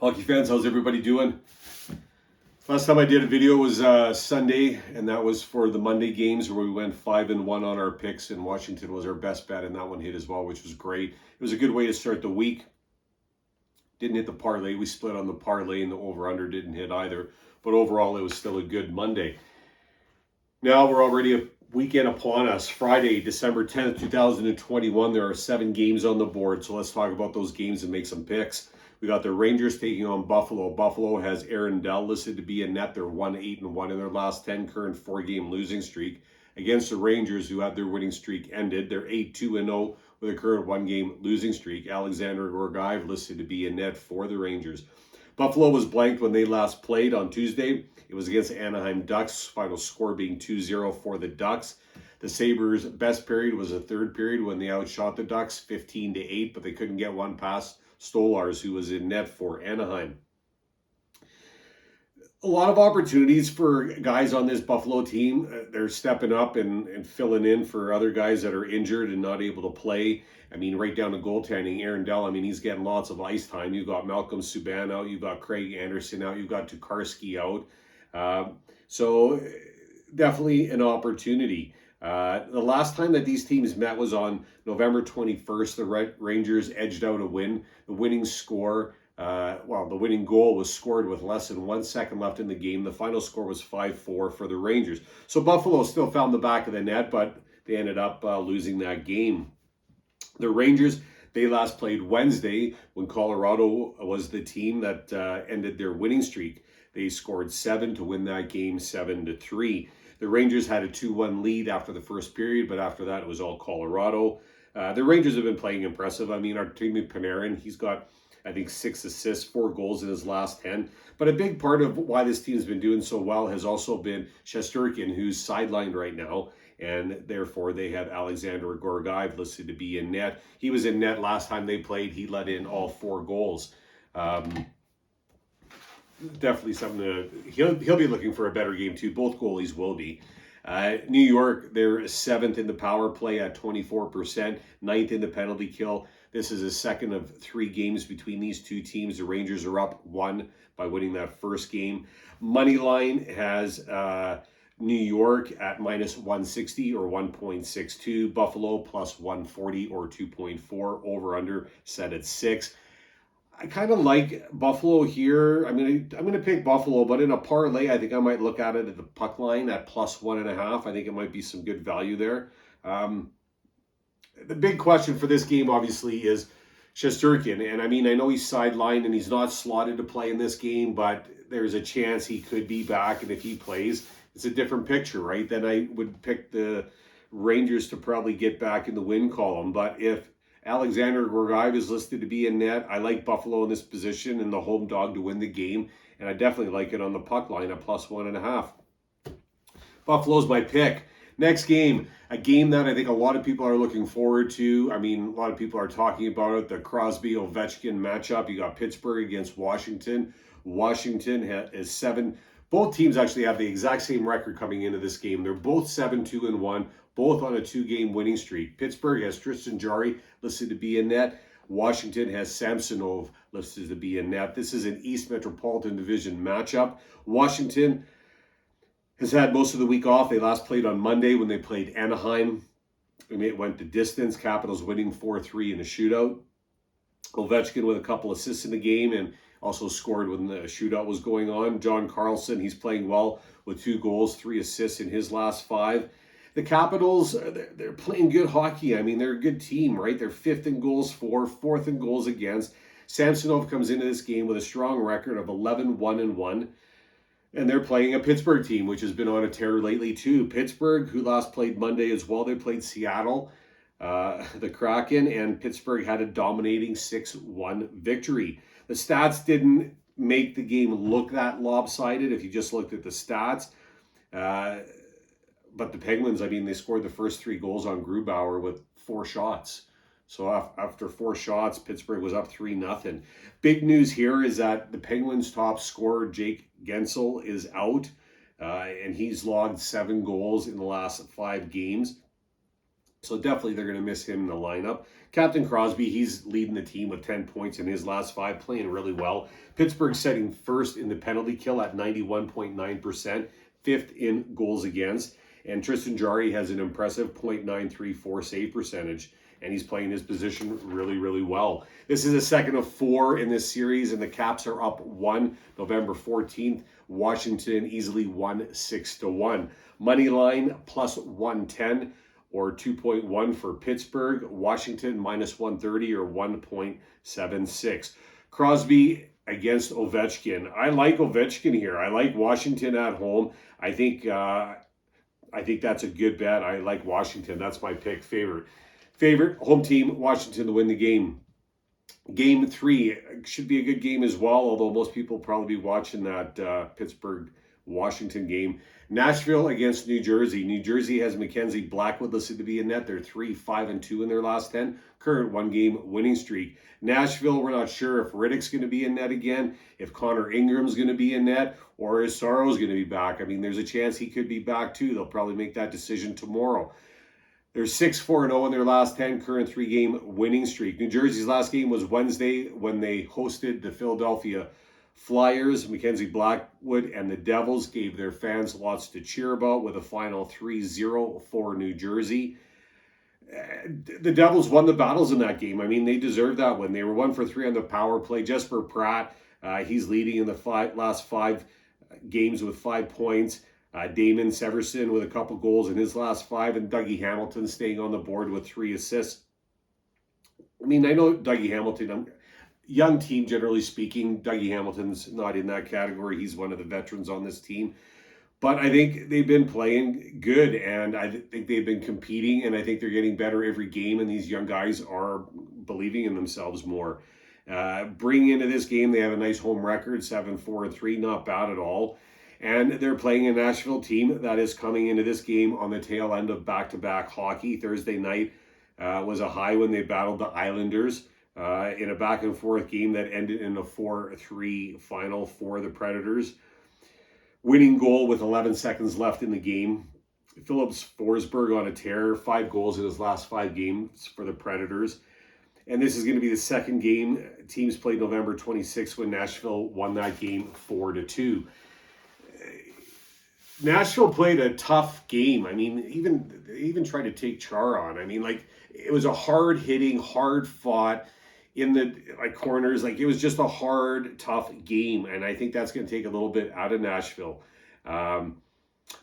Hockey fans, how's everybody doing? Last time I did a video was Sunday, and that was for the Monday games where we went 5-1 on our picks, and Washington was our best bet, and that one hit as well, which was great. It was a good way to start the week. Didn't hit the parlay. We split on the parlay, and the over-under didn't hit either. But overall, it was still a good Monday. Now we're already a weekend upon us. Friday, December 10th, 2021. There are 7 games on the board, so let's talk about those games and make some picks. We got the Rangers taking on Buffalo. Buffalo has Aaron Dell listed to be in net. They're 1-8-1 in their last 10, current 4-game losing streak. Against the Rangers, who had their winning streak ended, they're 8-2-0 with a current 1-game losing streak. Alexander Gorgaev listed to be in net for the Rangers. Buffalo was blanked when they last played on Tuesday. It was against Anaheim Ducks, final score being 2-0 for the Ducks. The Sabres' best period was the third period when they outshot the Ducks 15-8, but they couldn't get one past Stolars, who was in net for Anaheim. A lot of opportunities for guys on this Buffalo team. They're stepping up and filling in for other guys that are injured and not able to play. I mean, right down to goaltending. Aaron Dell, I mean, he's getting lots of ice time. You've got Malcolm Subban out. You've got Craig Anderson out. You've got Tokarski out. So definitely an opportunity. The last time that these teams met was on November 21st. The Rangers edged out a win. The winning score, the winning goal was scored with less than 1 second left in the game. The final score was 5-4 for the Rangers. So Buffalo still found the back of the net, but they ended up losing that game. The Rangers, they last played Wednesday when Colorado was the team that ended their winning streak. They scored 7 to win that game 7-3. The Rangers had a 2-1 lead after the first period, but after that it was all Colorado. The Rangers have been playing impressive. I mean, Artemi Panarin, he's got, I think, 6 assists, 4 goals in his last 10. But a big part of why this team's been doing so well has also been Shesterkin, who's sidelined right now. And therefore, they have Alexander Gorgaev listed to be in net. He was in net last time they played. He let in all 4 goals. Definitely something to, he'll be looking for a better game too. Both goalies will be. New York, they're 7th in the power play at 24%, 9th in the penalty kill. This is a second of 3 games between these two teams. The Rangers are up 1 by winning that first game. Moneyline has New York at minus 160 or 1.62. Buffalo plus 140 or 2.4. Over under set at 6. I kind of like Buffalo here. I'm gonna pick Buffalo, but in a parlay, I think I might look at it at the puck line at plus 1.5. I think it might be some good value there. The big question for this game, obviously, is Shesterkin. And I mean, I know he's sidelined and he's not slotted to play in this game, but there's a chance he could be back. And if he plays, it's a different picture, right? Then I would pick the Rangers to probably get back in the win column. But if Alexander Gorgaev is listed to be in net, I like Buffalo in this position and the home dog to win the game. And I definitely like it on the puck line at plus 1.5. Buffalo's my pick. Next game, a game that I think a lot of people are looking forward to. I mean, a lot of people are talking about it, the Crosby-Ovechkin matchup. You got Pittsburgh against Washington. Washington is 7. Both teams actually have the exact same record coming into this game. They're both 7-2-1, both on a 2-game winning streak. Pittsburgh has Tristan Jarry listed to be in net. Washington has Samsonov listed to be in net. This is an East Metropolitan Division matchup. Washington has had most of the week off. They last played on Monday when they played Anaheim. It went the distance. Capitals winning 4-3 in a shootout. Ovechkin with a couple assists in the game and also scored when the shootout was going on. John Carlson, he's playing well with 2 goals, 3 assists in his last 5. The Capitals, they're playing good hockey. I mean, they're a good team, right? They're 5th in goals for, 4th in goals against. Samsonov comes into this game with a strong record of 11-1-1. And they're playing a Pittsburgh team, which has been on a tear lately too. Pittsburgh, who last played Monday as well, they played Seattle, the Kraken, and Pittsburgh had a dominating 6-1 victory. The stats didn't make the game look that lopsided if you just looked at the stats. But the Penguins, I mean, they scored the first 3 goals on Grubauer with 4 shots. So after 4 shots, Pittsburgh was up 3-0. Big news here is that the Penguins' top scorer, Jake Gensel, is out. And he's logged 7 goals in the last 5 games. So definitely they're going to miss him in the lineup. Captain Crosby, he's leading the team with 10 points in his last 5, playing really well. Pittsburgh setting first in the penalty kill at 91.9%, fifth in goals against. And Tristan Jarry has an impressive .934 save percentage, and he's playing his position really, really well. This is a second of 4 in this series, and the Caps are up 1 November 14th. Washington easily won 6-1. Money line plus 110 or 2.1 for Pittsburgh. Washington minus 130 or 1.76. Crosby against Ovechkin. I like Ovechkin here. I like Washington at home. I think that's a good bet. I like Washington. That's my pick. Favorite home team, Washington, to win the game. Game 3 should be a good game as well, although most people probably be watching that Pittsburgh-Washington game. Nashville against New Jersey. New Jersey has Mackenzie Blackwood listed to be in net. They're 3-5-2 in their last 10. Current 1-game winning streak. Nashville, we're not sure if Riddick's going to be in net again, if Connor Ingram's going to be in net, or if Saro's going to be back. I mean, there's a chance he could be back too. They'll probably make that decision tomorrow. They're 6-4-0 in their last 10, current 3-game winning streak. New Jersey's last game was Wednesday when they hosted the Philadelphia Flyers. Mackenzie Blackwood and the Devils gave their fans lots to cheer about with a final 3-0 for New Jersey. The Devils won the battles in that game. I mean, they deserved that win. They were 1 for 3 on the power play. Jesper Pratt, he's leading in the last 5 games with 5 points. Damon Severson with a couple goals in his last 5, and Dougie Hamilton staying on the board with 3 assists. I mean, I know Dougie Hamilton, young team generally speaking. Dougie Hamilton's not in that category. He's one of the veterans on this team. But I think they've been playing good, and I think they've been competing, and I think they're getting better every game, and these young guys are believing in themselves more. Bringing into this game, they have a nice home record, 7-4-3, not bad at all. And they're playing a Nashville team that is coming into this game on the tail end of back-to-back hockey. Thursday night was a high when they battled the Islanders in a back-and-forth game that ended in a 4-3 final for the Predators. Winning goal with 11 seconds left in the game. Phillips Forsberg on a tear, 5 goals in his last 5 games for the Predators. And this is going to be the second game. Teams played November 26th when Nashville won that game 4-2. Nashville played a tough game. I mean, they even tried to take Char on. I mean, like, it was a hard-hitting, hard-fought in the corners. Like, it was just a hard, tough game, and I think that's going to take a little bit out of Nashville.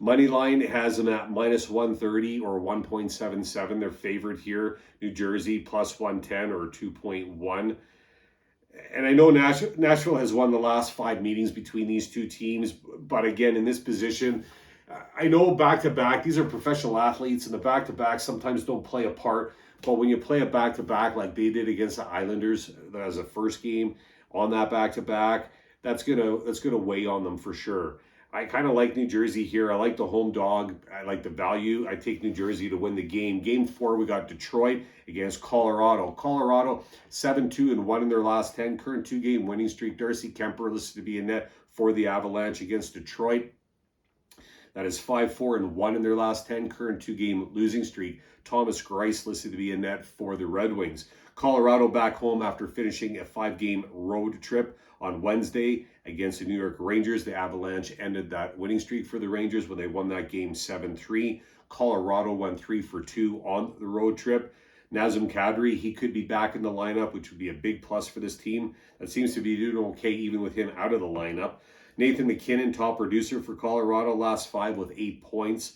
Money line has them at minus 130 or 1.77. They're favored here. New Jersey plus 110 or 2.1. And I know Nashville has won the last 5 meetings between these two teams, but again, in this position, I know back-to-back, these are professional athletes, and the back-to-back sometimes don't play a part, but when you play a back-to-back like they did against the Islanders as a first game on that back-to-back, that's gonna weigh on them for sure. I kind of like New Jersey here. I like the home dog. I like the value. I take New Jersey to win the game. Game 4, we got Detroit against Colorado. Colorado 7-2-1 in their last 10. Current 2-game winning streak. Darcy Kemper listed to be in net for the Avalanche against Detroit. That is 5-4-1 in their last 10. Current 2-game losing streak. Thomas Greiss listed to be in net for the Red Wings. Colorado back home after finishing a 5-game road trip on Wednesday against the New York Rangers. The Avalanche ended that winning streak for the Rangers when they won that game 7-3. Colorado went 3-for-2 on the road trip. Nazem Kadri, he could be back in the lineup, which would be a big plus for this team. That seems to be doing okay even with him out of the lineup. Nathan McKinnon, top producer for Colorado, last 5 with 8 points.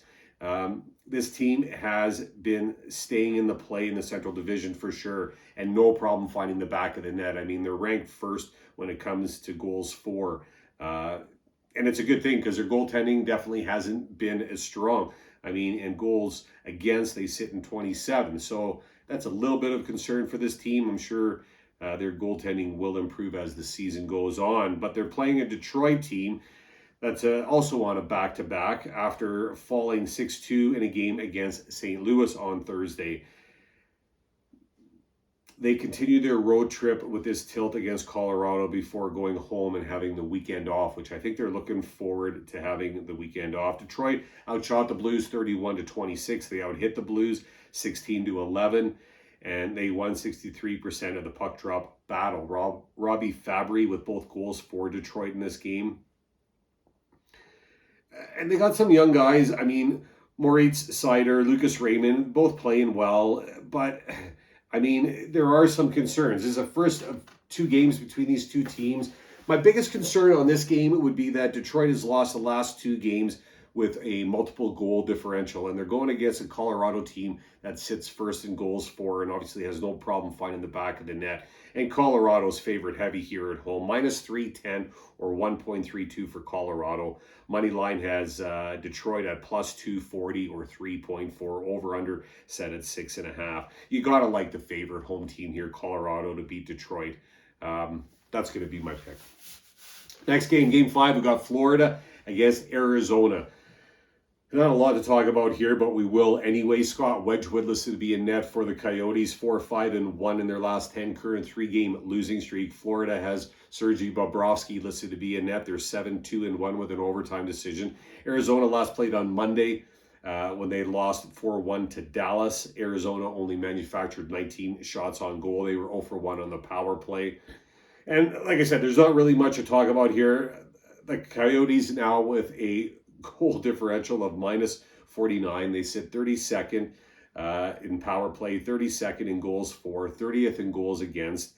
This team has been staying in the play in the Central Division for sure, and no problem finding the back of the net. I mean, they're ranked first when it comes to goals for. And it's a good thing because their goaltending definitely hasn't been as strong. I mean, and goals against, they sit in 27. So that's a little bit of concern for this team. I'm sure their goaltending will improve as the season goes on. But they're playing a Detroit team that's also on a back-to-back after falling 6-2 in a game against St. Louis on Thursday. they continue their road trip with this tilt against Colorado before going home and having the weekend off, which I think they're looking forward to having the weekend off. Detroit outshot the Blues 31-26. They outhit the Blues 16-11, and they won 63% of the puck drop battle. Robbie Fabry with both goals for Detroit in this game. And they got some young guys. I mean, Moritz Seider, Lucas Raymond, both playing well, but I mean, there are some concerns. This is the first of 2 games between these 2 teams. My biggest concern on this game would be that Detroit has lost the last 2 games with a multiple goal differential, and they're going against a Colorado team that sits first in goals for and obviously has no problem finding the back of the net. And Colorado's favorite heavy here at home, -310 or 1.32 for Colorado. Money line has Detroit at +240 or 3.4. Over under set at 6.5. You gotta like the favorite home team here, Colorado, to beat Detroit. That's gonna be my pick. Next game, Game 5, we got Florida against Arizona. Not a lot to talk about here, but we will anyway. Scott Wedgwood listed to be in net for the Coyotes, 4-5-1 in their last 10 current 3-game losing streak. Florida has Sergei Bobrovsky listed to be in net. They're 7-2-1 with an overtime decision. Arizona last played on Monday when they lost 4-1 to Dallas. Arizona only manufactured 19 shots on goal. They were 0-1 on the power play. And like I said, there's not really much to talk about here. The Coyotes now with a goal differential of -49. They sit 32nd in power play, 32nd in goals for, 30th in goals against,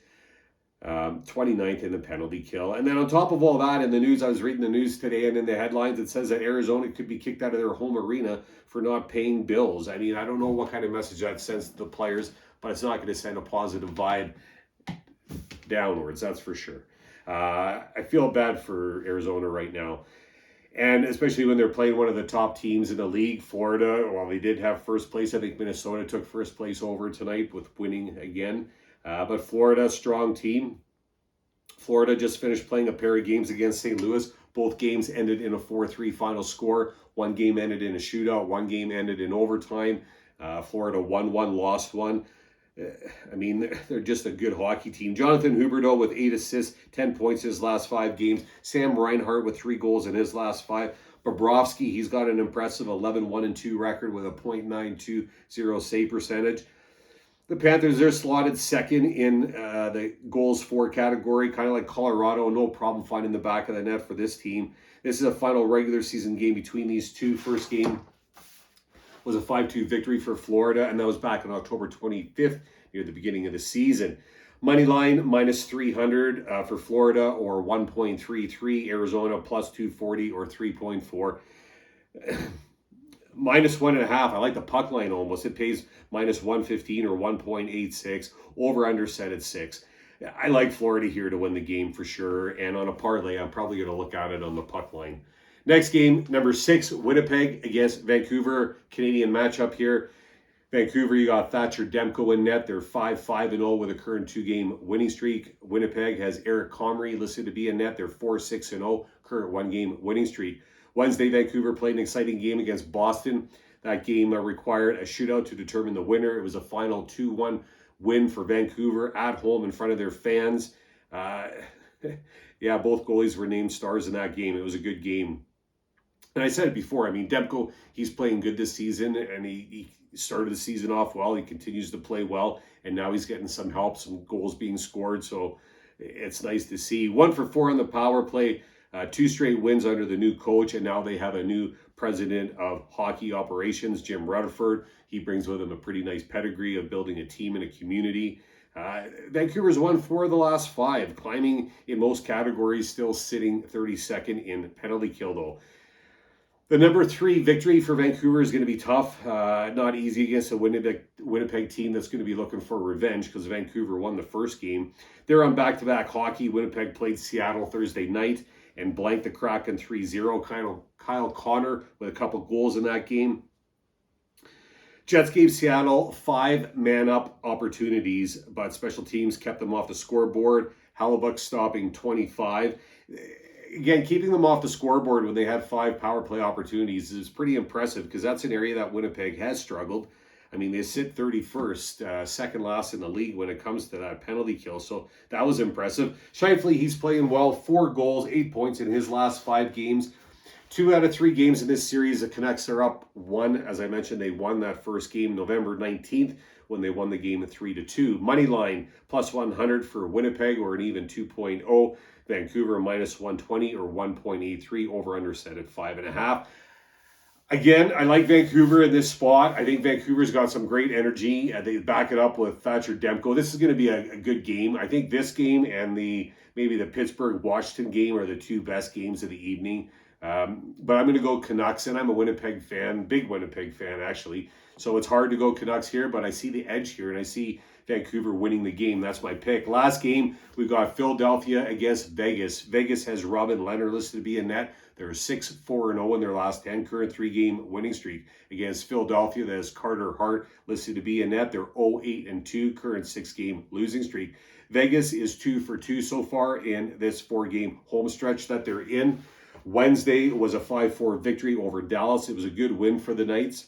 29th in the penalty kill. And then on top of all that, in the news, I was reading the news today, and in the headlines, it says that Arizona could be kicked out of their home arena for not paying bills. I mean, I don't know what kind of message that sends to the players, but it's not going to send a positive vibe downwards, that's for sure. I feel bad for Arizona right now. And especially when they're playing one of the top teams in the league, Florida, while they did have first place, I think Minnesota took first place over tonight with winning again. But Florida, strong team. Florida just finished playing a pair of games against St. Louis. Both games ended in a 4-3 final score. One game ended in a shootout. One game ended in overtime. Florida won one, lost one. I mean, they're just a good hockey team. Jonathan Huberdeau with 8 assists, 10 points in his last 5 games. Sam Reinhart with 3 goals in his last 5. Bobrovsky, he's got an impressive 11-1-2 record with a .920 save percentage. The Panthers, they're slotted second in the goals for category, kind of like Colorado. No problem finding the back of the net for this team. This is a final regular season game between these two. First game was a 5-2 victory for Florida, and that was back on October 25th, near the beginning of the season. Money line, -300 for Florida, or 1.33. Arizona, +240, or 3.4. -1.5. I like the puck line almost. It pays -115 or 1.86. Over under set at 6. I like Florida here to win the game for sure. And on a parlay, I'm probably going to look at it on the puck line. Next game, number 6, Winnipeg against Vancouver. Canadian matchup here. Vancouver, you got Thatcher Demko in net. They're 5-5-0 with a current 2-game winning streak. Winnipeg has Eric Comrie listed to be in net. They're 4-6-0, current 1-game winning streak. Wednesday, Vancouver played an exciting game against Boston. That game required a shootout to determine the winner. It was a final 2-1 win for Vancouver at home in front of their fans. Yeah, both goalies were named stars in that game. It was a good game. And I said it before, I mean, Demko, he's playing good this season, and he started the season off well. He continues to play well, and now he's getting some help, some goals being scored, so it's nice to see. 1 for 4 on the power play, 2 straight wins under the new coach, and now they have a new president of hockey operations, Jim Rutherford. He brings with him a pretty nice pedigree of building a team and a community. Vancouver's won 4 of the last 5, climbing in most categories, still sitting 32nd in penalty kill, though. The number 3 victory for Vancouver is going to be tough. Not easy against a Winnipeg team that's going to be looking for revenge because Vancouver won the first game. They're on back-to-back hockey. Winnipeg played Seattle Thursday night and blanked the Kraken 3-0. Kyle Connor with a couple goals in that game. Jets gave Seattle 5 man-up opportunities, but special teams kept them off the scoreboard. Hellebuyck stopping 25. Again, keeping them off the scoreboard when they had 5 power play opportunities is pretty impressive because that's an area that Winnipeg has struggled. I mean, they sit 31st, second last in the league when it comes to that penalty kill. So that was impressive. Scheifele, he's playing well. 4 goals, 8 points in his last 5 games. 2 out of 3 games in this series, the Canucks are up 1. As I mentioned, they won that first game November 19th when they won the game at 3-2. Money line, plus 100 for Winnipeg, or an even 2.0. Vancouver, minus 120 or 1.83. Over-under set at 5.5. Again, I like Vancouver in this spot. I think Vancouver's got some great energy. They back it up with Thatcher Demko. This is going to be a good game. I think this game and maybe the Pittsburgh-Washington game are the 2 best games of the evening. But I'm going to go Canucks, and I'm a Winnipeg fan, big Winnipeg fan, actually. So it's hard to go Canucks here, but I see the edge here, and I see Vancouver winning the game. That's my pick. Last game, we've got Philadelphia against Vegas. Vegas has Robin Lehner listed to be in net. They're 6-4-0 in their last 10, current 3-game winning streak. Against Philadelphia, that is Carter Hart listed to be in net. They're 0-8-2, current 6-game losing streak. Vegas is 2-for-2 so far in this 4-game home stretch that they're in. Wednesday was a 5-4 victory over Dallas. It was a good win for the Knights.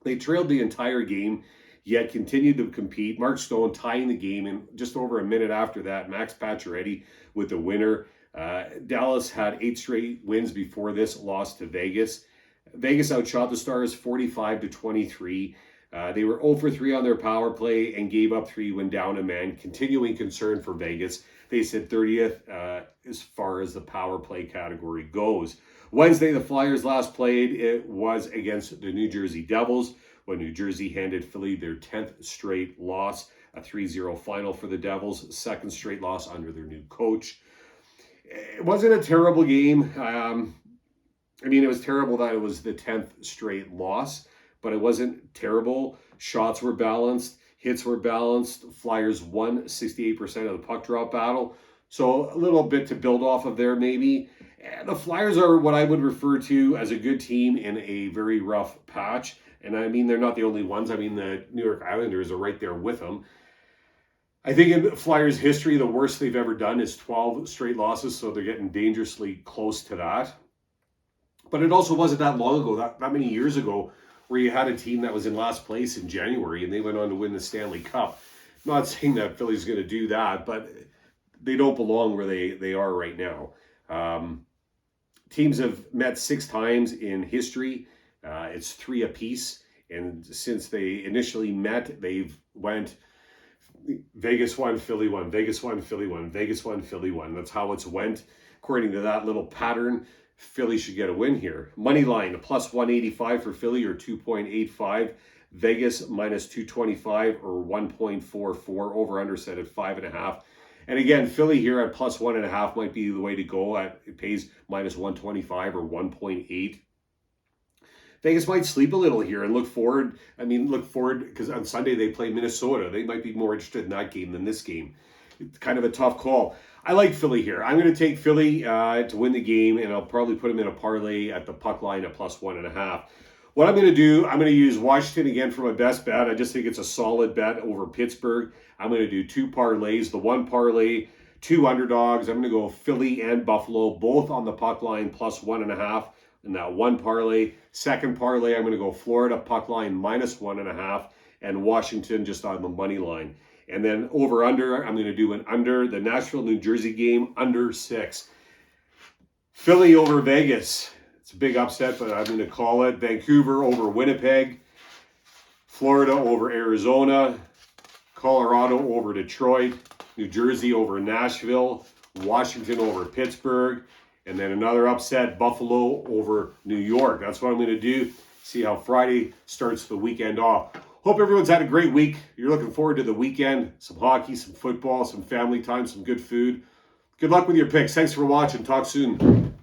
They trailed the entire game, yet continued to compete. Mark Stone tying the game, and just over a minute after that, Max Pacioretty with the winner. Dallas had 8 straight wins before this loss to Vegas. Vegas outshot the Stars 45-23. They were 0-for-3 on their power play and gave up 3 when down a man. Continuing concern for Vegas. They sit 30th as far as the power play category goes. Wednesday, the Flyers last played. It was against the New Jersey Devils when New Jersey handed Philly their 10th straight loss. A 3-0 final for the Devils. Second straight loss under their new coach. It wasn't a terrible game. It was terrible that it was the 10th straight loss, but it wasn't terrible. Shots were balanced. Hits were balanced. Flyers won 68% of the puck drop battle. So a little bit to build off of there maybe. The Flyers are what I would refer to as a good team in a very rough patch. And I mean, they're not the only ones. I mean, the New York Islanders are right there with them. I think in Flyers history, the worst they've ever done is 12 straight losses. So they're getting dangerously close to that. But it also wasn't that long ago, that many years ago, where you had a team that was in last place in January and they went on to win the Stanley Cup. I'm not saying that Philly's going to do that, but they don't belong where they are right now. Teams have met 6 times in history. It's 3 apiece. And since they initially met, they've went Vegas won, Philly won, Vegas won, Philly won, Vegas won, Philly won. That's how it's went. According to that little pattern, Philly should get a win here. Money line, a plus 185 for Philly or 2.85. Vegas minus 225 or 1.44. Over under set at 5.5. And again, Philly here at plus 1.5 might be the way to go. It pays minus 125 or 1.8. Vegas might sleep a little here and look forward because on Sunday they play Minnesota. They might be more interested in that game than this game. It's kind of a tough call. I like Philly here. I'm going to take Philly to win the game, and I'll probably put them in a parlay at the puck line at plus 1.5. What I'm going to do, I'm going to use Washington again for my best bet. I just think it's a solid bet over Pittsburgh. I'm going to do 2 parlays. The 1 parlay, 2 underdogs. I'm going to go Philly and Buffalo, both on the puck line plus 1.5. In that 1 parlay. Second parlay, I'm going to go Florida puck line minus 1.5 and Washington just on the money line. And then over under, I'm going to do an under the Nashville, New Jersey game, under 6. Philly over Vegas. It's a big upset, but I'm going to call it. Vancouver over Winnipeg. Florida over Arizona. Colorado over Detroit. New Jersey over Nashville. Washington over Pittsburgh. And then another upset, Buffalo over New York. That's what I'm going to do. See how Friday starts the weekend off. Hope everyone's had a great week. You're looking forward to the weekend. Some hockey, some football, some family time, some good food. Good luck with your picks. Thanks for watching. Talk soon.